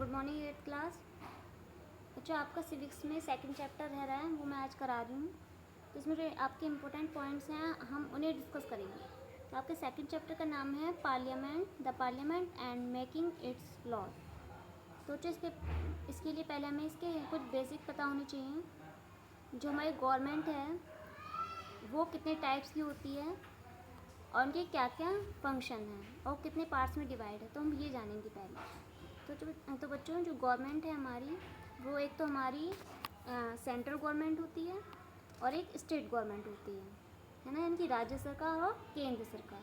Good morning eighth class. अच्छा, आपका civics में सेकंड चैप्टर रह रहा है, वो मैं आज करा रही हूँ। तो इसमें जो आपके इम्पोर्टेंट पॉइंट्स हैं हम उन्हें डिस्कस करेंगे। तो आपके सेकंड चैप्टर का नाम है the parliament and making it's law. तो इसके लिए पहले हमें इसके कुछ बेसिक पता होनी चाहिए। जो हमारी गवर्नमेंट है वो कितने टाइप्स की होती है और उनके क्या क्या फंक्शन हैं और कितने पार्ट्स में डिवाइड है, तो हम ये जानेंगे पहले। तो बच्चों, जो गवर्नमेंट है हमारी, वो एक तो हमारी सेंट्रल गवर्नमेंट होती है और एक स्टेट गवर्नमेंट होती है ना, इनकी राज्य सरकार और केंद्र सरकार।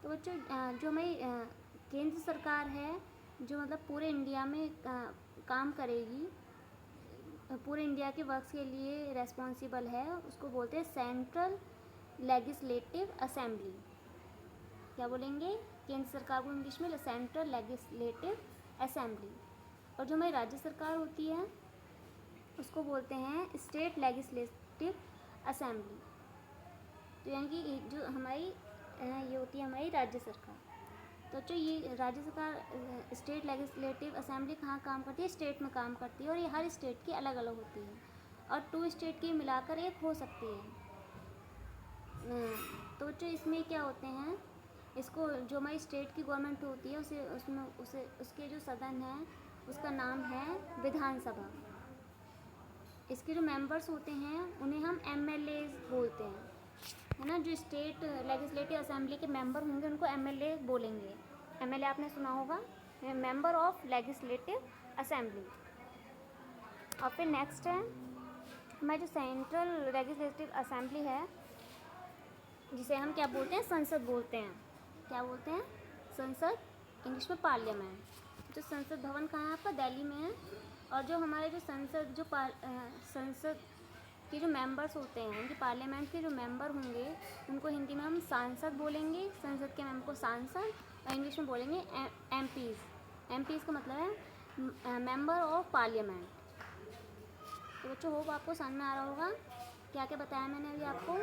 तो बच्चों, जो हमारी केंद्र सरकार है, जो मतलब पूरे इंडिया में काम करेगी, पूरे इंडिया के वर्क्स के लिए रेस्पॉन्सिबल है, उसको बोलते हैं सेंट्रल लेजिस्लेटिव असेंबली। क्या बोलेंगे? केंद्र सरकार को इंग्लिश में सेंट्रल लेजिस्लेटिव असेंबली। और जो हमारी राज्य सरकार होती है उसको बोलते हैं स्टेट लेजिस्लेटिव असेंबली। तो यानी कि जो हमारी ये होती है हमारी राज्य सरकार। तो जो ये राज्य सरकार स्टेट लेजिस्लेटिव असेंबली कहाँ काम करती है? स्टेट में काम करती है, और ये हर स्टेट की अलग अलग होती है और 2 स्टेट की मिलाकर एक हो सकती है। तो बच्चों, इसमें क्या होते हैं, इसको जो हमारी स्टेट की गवर्नमेंट होती है उसके जो सदन है उसका नाम है विधानसभा। इसके जो मेंबर्स होते हैं उन्हें हम एमएलए बोलते हैं, है ना। जो स्टेट लेजिस्लेटिव असेंबली के मेंबर होंगे उनको एमएलए बोलेंगे। एमएलए आपने सुना होगा, मेंबर ऑफ लेजिस्लेटिव असेंबली। और फिर नेक्स्ट है हमारी जो सेंट्रल लेजिस्लेटिव असेंबली है, जिसे हम क्या बोलते हैं? संसद बोलते हैं। क्या बोलते हैं? संसद, इंग्लिश में पार्लियामेंट। जो संसद भवन कहाँ है आपका? दिल्ली में है। और जो हमारे जो संसद के जो मेंबर्स होते हैं, उनकी पार्लियामेंट के जो मेंबर होंगे उनको हिंदी में हम सांसद बोलेंगे, संसद के मेंबर को सांसद, और इंग्लिश में बोलेंगे एमपीज़। एमपीज़ का मतलब है मेंबर ऑफ पार्लियामेंट। तो बच्चों, होप आपको समझ में आ रहा होगा क्या क्या बताया मैंने अभी आपको।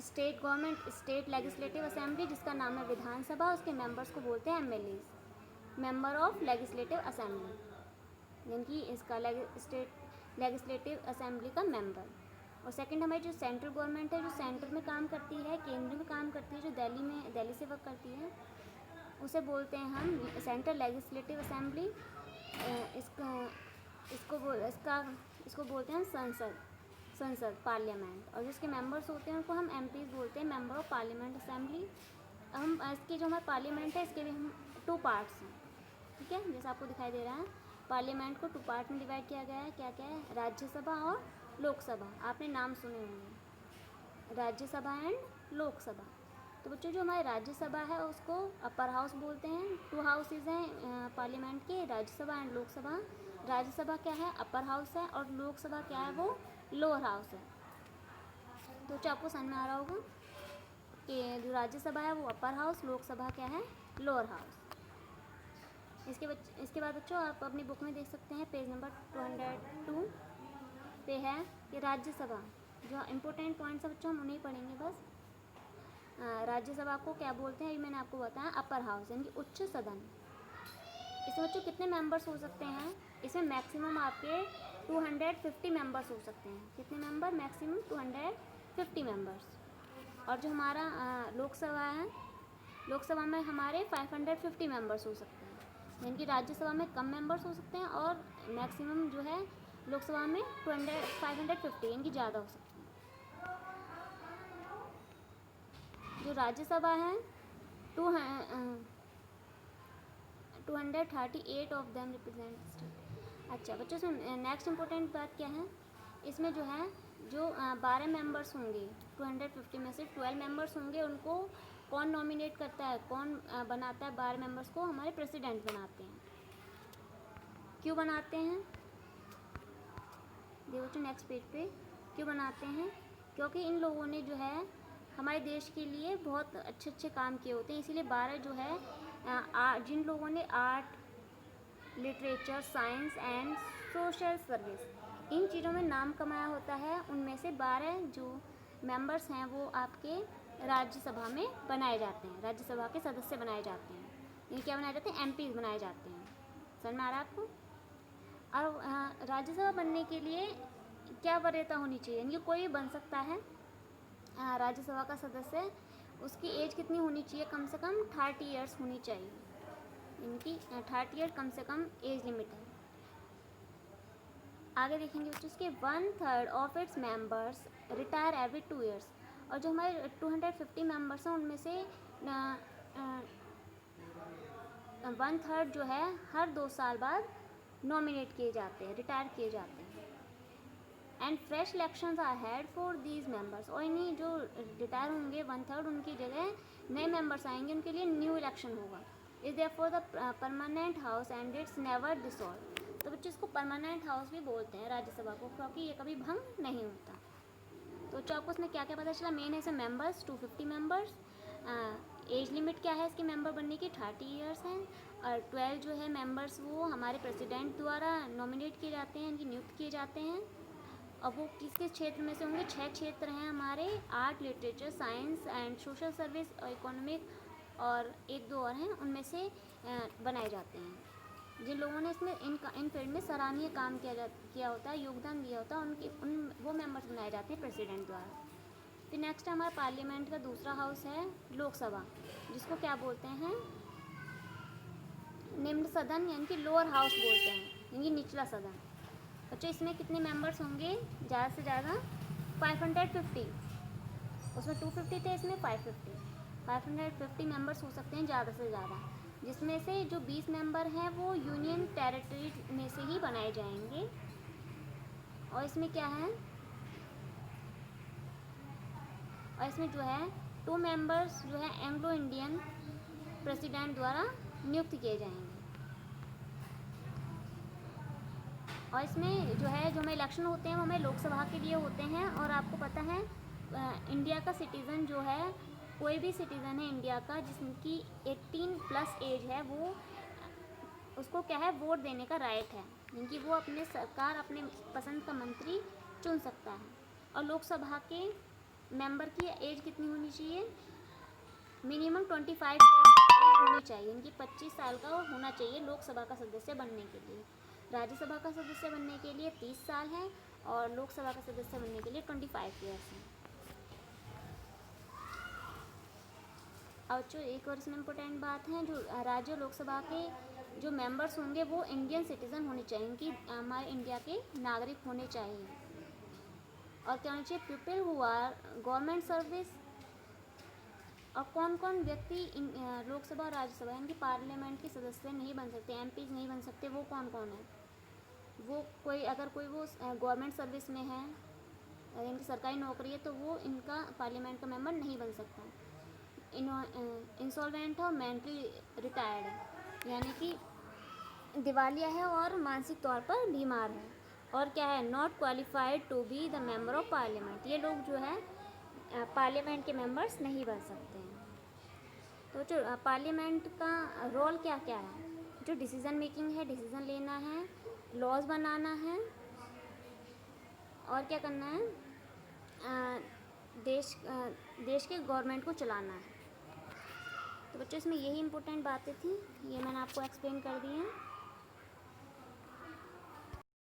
State government, state legislative assembly जिसका नाम है विधानसभा, उसके मेंबर्स को बोलते हैं MLA, member of legislative assembly, यानी कि इसका स्टेट लेजिस्लेटिव असेंबली का मेंबर। और सेकंड हमारी जो सेंट्रल गवर्नमेंट है, जो सेंटर में काम करती है, केंद्र में काम करती है, जो दिल्ली से वर्क करती है, उसे बोलते हैं हम सेंट्रल लेजिस्लेटिव असेंबली। इसको बोलते हैं संसद पार्लियामेंट। और जिसके मेंबर्स होते हैं उनको हम एमपीज़ बोलते हैं, मेंबर ऑफ पार्लियामेंट असेंबली। हम इसकी जो हमारा पार्लियामेंट है, इसके भी हम 2 पार्ट्स हैं, ठीक है, जैसा आपको दिखाई दे रहा है। पार्लियामेंट को 2 पार्ट में डिवाइड किया गया है। क्या क्या है? राज्यसभा और लोकसभा। आपने नाम सुने होंगे, राज्यसभा एंड लोकसभा। तो बच्चों, जो हमारी राज्यसभा है उसको अपर हाउस बोलते हैं। 2 हाउसेज हैं पार्लियामेंट के, राज्यसभा एंड लोकसभा। राज्यसभा क्या है? अपर हाउस है, और लोकसभा क्या है? वो लोअर हाउस है। तो जो आपको समझ में आ रहा होगा कि जो राज्यसभा है वो अपर हाउस, लोकसभा क्या है? Lower house. इसके बाद बच्चों, आप अपनी बुक में देख सकते हैं, पेज नंबर 202 पे है कि राज्यसभा। जो इम्पोर्टेंट पॉइंट्स है बच्चों हम उन्हें पढ़ेंगे बस। राज्यसभा को क्या बोलते हैं, ये मैंने आपको बताया, अपर हाउस, यानी कि उच्च सदन। इसमें बच्चों कितने मेंबर्स हो सकते हैं? इसमें मैक्सिमम आपके 250 मेंबर्स हो सकते हैं। कितने मेंबर? Maximum 250 members. और जो हमारा लोकसभा है, लोकसभा में हमारे 550 मेंबर्स हो सकते हैं। यानी कि राज्यसभा में कम मेंबर्स हो सकते हैं और मैक्सिमम जो है लोकसभा में 550, यानी कि ज़्यादा हो सकते हैं। जो राज्यसभा है 238 ऑफ देम रिप्रेजेंट स्टेट। अच्छा बच्चों, इसमें नेक्स्ट इम्पोर्टेंट बात क्या है, इसमें जो है 12 मेंबर्स होंगे, 250 में से 12 मेंबर्स होंगे, उनको कौन नॉमिनेट करता है, कौन बनाता है? 12 मेंबर्स को हमारे प्रेसिडेंट बनाते हैं। क्यों बनाते हैं? देखो बच्चों, नेक्स्ट पेज पे क्यों बनाते हैं? क्योंकि इन लोगों ने जो है हमारे देश के लिए बहुत अच्छे अच्छे काम किए होते हैं, इसीलिए 12 जो है जिन लोगों ने art, literature, science and social service in चीज़ों में नाम कमाया होता है, उनमें से 12 जो मेंबर्स हैं वो आपके राज्यसभा में बनाए जाते हैं, राज्यसभा के सदस्य बनाए जाते हैं। ये क्या बनाए जाते हैं? एमपीज़ बनाए जाते हैं। समझ में आ रहा है आपको? और राज्यसभा बनने के लिए क्या वरीयता होनी चाहिए, यानी कोई भी बन सकता है राज्यसभा का सदस्य। उसकी एज कितनी होनी चाहिए? कम से कम 30 ईयर्स होनी चाहिए, इनकी 30 ईयर कम से कम एज लिमिट है। आगे देखेंगे बच्चों, उसके 1/3 of its members retire every 2 years. और जो हमारे 250 मेंबर्स हैं उनमें से 1/3 जो है हर 2 साल बाद नॉमिनेट किए जाते हैं, रिटायर किए जाते हैं। And fresh elections are held for these members. और इन्हीं जो रिटायर होंगे 1/3, उनकी जगह नए मेंबर्स आएंगे, उनके लिए न्यू इलेक्शन होगा। Is therefore the permanent house and it's never dissolve. तो बच्चे इसको परमानेंट हाउस भी बोलते हैं राज्यसभा को, क्योंकि ये कभी भंग नहीं होता। तो बच्चों आपको इसमें क्या क्या पता चला? मेन है इसमें मेंबर्स 250 मेंबर्स, एज लिमिट क्या है इसके मेंबर बनने की? 30 ईयर्स हैं। और 12 जो है मेंबर्स वो हमारे प्रेसिडेंट द्वारा नॉमिनेट किए जाते हैं, इनकी नियुक्त किए जाते हैं। और वो किस किस क्षेत्र में से होंगे? 6 क्षेत्र हैं हमारे, art, literature, science and social service और इकोनॉमिक, और 1-2 और हैं, उनमें से बनाए जाते हैं। जिन लोगों ने इसमें इन फील्ड में सराहनीय काम किया होता है, योगदान दिया होता है, वो मेंबर्स बनाए जाते हैं प्रेसिडेंट द्वारा। फिर नेक्स्ट हमारा पार्लियामेंट का दूसरा हाउस है लोकसभा, जिसको क्या बोलते हैं? निम्न सदन, यानी कि लोअर हाउस बोलते हैं, यानी निचला सदन। बच्चों इसमें कितने मेंबर्स होंगे? ज़्यादा से ज़्यादा 550। उसमें 250 थे, इसमें 550 मेंबर्स हो सकते हैं ज़्यादा से ज़्यादा, जिसमें से जो 20 मेंबर हैं वो यूनियन टेरिटरी में से ही बनाए जाएंगे। और इसमें क्या है? और इसमें जो है 2 मेंबर्स जो है एंग्लो इंडियन प्रेसिडेंट द्वारा नियुक्त किए जाएंगे। और इसमें जो है, जो हमें इलेक्शन होते हैं वो हमें लोकसभा के लिए होते हैं। और आपको पता है इंडिया का सिटीज़न जो है, कोई भी सिटीज़न है इंडिया का जिसकी 18+ एज है, वो उसको क्या है? वोट देने का राइट है, क्योंकि वो अपने सरकार, अपने पसंद का मंत्री चुन सकता है। और लोकसभा के मेंबर की एज कितनी होनी चाहिए? मिनिमम 25 ईयर्स होनी चाहिए, इनकी 25 साल का होना चाहिए लोकसभा का सदस्य बनने के लिए। राज्यसभा का सदस्य बनने के लिए 30 साल है, और लोकसभा का सदस्य बनने के लिए 25 ईयर्स हैं। और जो एक और इसमें इम्पोर्टेंट बात है, जो राज्य लोकसभा के जो मेंबर्स होंगे वो इंडियन सिटीज़न होने चाहिए, कि हमारे इंडिया के नागरिक होने चाहिए। और क्या होना चाहिए? People who are government service. और कौन कौन व्यक्ति लोकसभा और राज्यसभा यानी कि पार्लियामेंट के सदस्य नहीं बन सकते, एमपीज नहीं बन सकते? वो कौन कौन है? वो कोई, अगर कोई वो गवर्नमेंट सर्विस में है, यानी कि सरकारी नौकरी है, तो वो इनका पार्लियामेंट का मेंबर नहीं बन सकता। इंसॉल्वेंट है और मेंटली रिटायर्ड है, यानी कि दिवालिया है और मानसिक तौर पर बीमार है। और क्या है? Not qualified to be the member of parliament. ये लोग जो है पार्लियामेंट के मेंबर्स नहीं बन सकते हैं। तो जो पार्लियामेंट का रोल क्या क्या है? जो डिसीज़न मेकिंग है, डिसीज़न लेना है, लॉज बनाना है, और क्या करना है? देश के गवर्नमेंट को चलाना है। तो बच्चों इसमें यही इम्पोर्टेंट बातें थी, ये मैंने आपको एक्सप्लेन कर दी हैं।